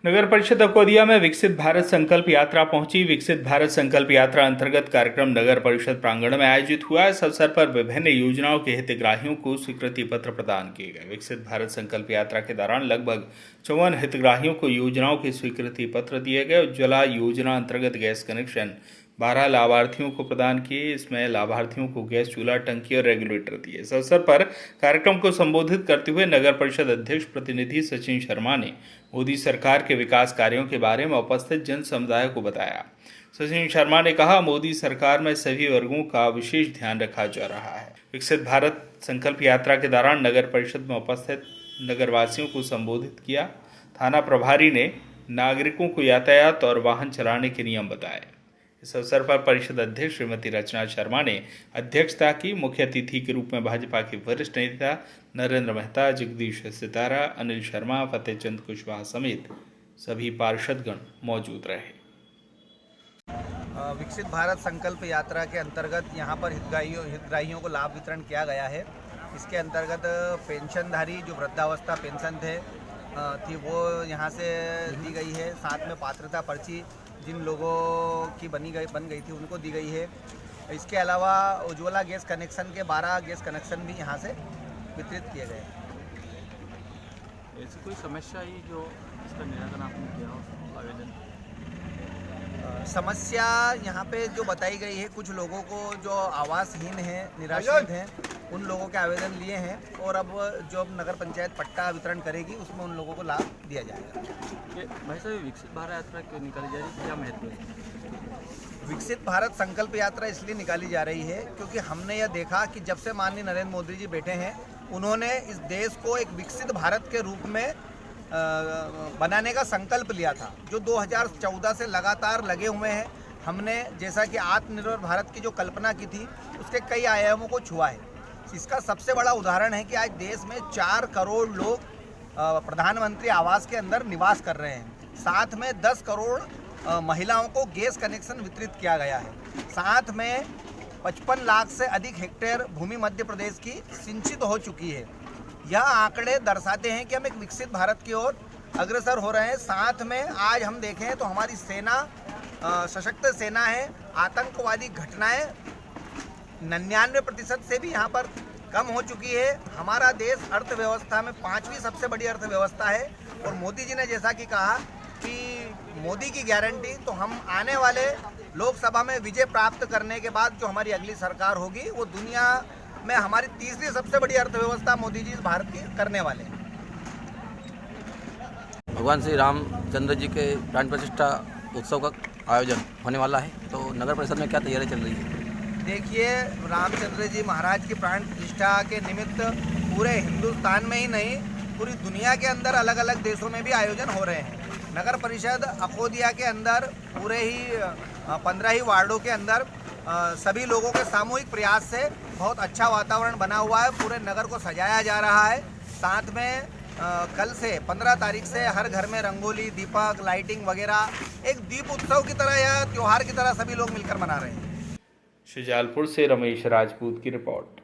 नगर परिषद अकोदिया में विकसित भारत संकल्प यात्रा पहुंची। विकसित भारत संकल्प यात्रा अंतर्गत कार्यक्रम नगर परिषद प्रांगण में आयोजित हुआ। इस अवसर पर विभिन्न योजनाओं के हितग्राहियों को स्वीकृति पत्र प्रदान किए गए। विकसित भारत संकल्प यात्रा के दौरान लगभग 54 हितग्राहियों को योजनाओं के स्वीकृति पत्र दिए गए। उज्ज्वला योजना अंतर्गत गैस कनेक्शन 12 लाभार्थियों को प्रदान किए। इसमें लाभार्थियों को गैस चूल्हा, टंकी और रेगुलेटर दिए। इस अवसर पर कार्यक्रम को संबोधित करते हुए नगर परिषद अध्यक्ष प्रतिनिधि सचिन शर्मा ने मोदी सरकार के विकास कार्यों के बारे में उपस्थित जन समुदाय को बताया। सचिन शर्मा ने कहा, मोदी सरकार में सभी वर्गों का विशेष ध्यान रखा जा रहा है। विकसित भारत संकल्प यात्रा के दौरान नगर परिषद में उपस्थित नगरवासियों को संबोधित किया। थाना प्रभारी ने नागरिकों को यातायात और वाहन चलाने के नियम बताए। इस अवसर पर परिषद अध्यक्ष श्रीमती रचना शर्मा ने अध्यक्षता की। मुख्य अतिथि के रूप में भाजपा के वरिष्ठ नेता नरेंद्र मेहता, जगदीश सितारा, अनिल शर्मा, फतेहचंद कुशवाहा समेत सभी पार्षदगण मौजूद रहे। विकसित भारत संकल्प यात्रा के अंतर्गत यहाँ पर हितग्राहियों को लाभ वितरण किया गया है। इसके अंतर्गत पेंशनधारी जो वृद्धावस्था पेंशन थी वो यहाँ से दी गई है। साथ में पात्रता पर्ची जिन लोगों की बन गई थी उनको दी गई है। इसके अलावा उज्ज्वला गैस कनेक्शन के 12 गैस कनेक्शन भी यहाँ से वितरित किए गए। ऐसी कोई समस्या आई जो इसका निराकरण आपने किया हो आवेदन? समस्या यहाँ पे जो बताई गई है, कुछ लोगों को जो आवासहीन हैं, निराश्रित हैं, उन लोगों के आवेदन लिए हैं और अब जो अब नगर पंचायत पट्टा वितरण करेगी उसमें उन लोगों को लाभ दिया जाएगा। भाई साहब, विकसित भारत यात्रा क्यों निकाली जा रही है, क्या महत्व है? विकसित भारत संकल्प यात्रा इसलिए निकाली जा रही है क्योंकि हमने यह देखा कि जब से माननीय नरेंद्र मोदी जी बैठे हैं, उन्होंने इस देश को एक विकसित भारत के रूप में बनाने का संकल्प लिया था, जो 2014 से लगातार लगे हुए हैं। हमने जैसा कि आत्मनिर्भर भारत की जो कल्पना की थी, उसके कई आयामों को छुआ है। इसका सबसे बड़ा उदाहरण है कि आज देश में 4 करोड़ लोग प्रधानमंत्री आवास के अंदर निवास कर रहे हैं। साथ में 10 करोड़ महिलाओं को गैस कनेक्शन वितरित किया गया है। साथ में 55 लाख से अधिक हेक्टेयर भूमि मध्य प्रदेश की सिंचित हो चुकी है। यह आंकड़े दर्शाते हैं कि हम एक विकसित भारत की ओर अग्रसर हो रहे हैं। साथ में आज हम देखें तो हमारी सेना सशक्त सेना है। आतंकवादी घटनाएं 99% से भी यहाँ पर कम हो चुकी है। हमारा देश अर्थव्यवस्था में 5वीं सबसे बड़ी अर्थव्यवस्था है। और मोदी जी ने जैसा कि कहा कि मोदी की गारंटी, तो हम आने वाले लोकसभा में विजय प्राप्त करने के बाद जो हमारी अगली सरकार होगी, वो दुनिया में हमारी तीसरी सबसे बड़ी अर्थव्यवस्था मोदी जी इस भारत की करने वाले हैं। भगवान श्री रामचंद्र जी के प्राण प्रतिष्ठा उत्सव का आयोजन होने वाला है, तो नगर परिषद में क्या तैयारी चल रही है? देखिए, रामचंद्र जी महाराज की प्राण प्रतिष्ठा के निमित्त पूरे हिंदुस्तान में ही नहीं, पूरी दुनिया के अंदर अलग अलग देशों में भी आयोजन हो रहे हैं। नगर परिषद अकोदिया के अंदर पूरे ही 15 ही वार्डों के अंदर सभी लोगों के सामूहिक प्रयास से बहुत अच्छा वातावरण बना हुआ है। पूरे नगर को सजाया जा रहा है। साथ में कल से 15 तारीख से हर घर में रंगोली, दीपक, लाइटिंग वगैरह एक दीप उत्सव की तरह या त्योहार की तरह सभी लोग मिलकर मना रहे हैं। शुजालपुर से रमेश राजपूत की रिपोर्ट।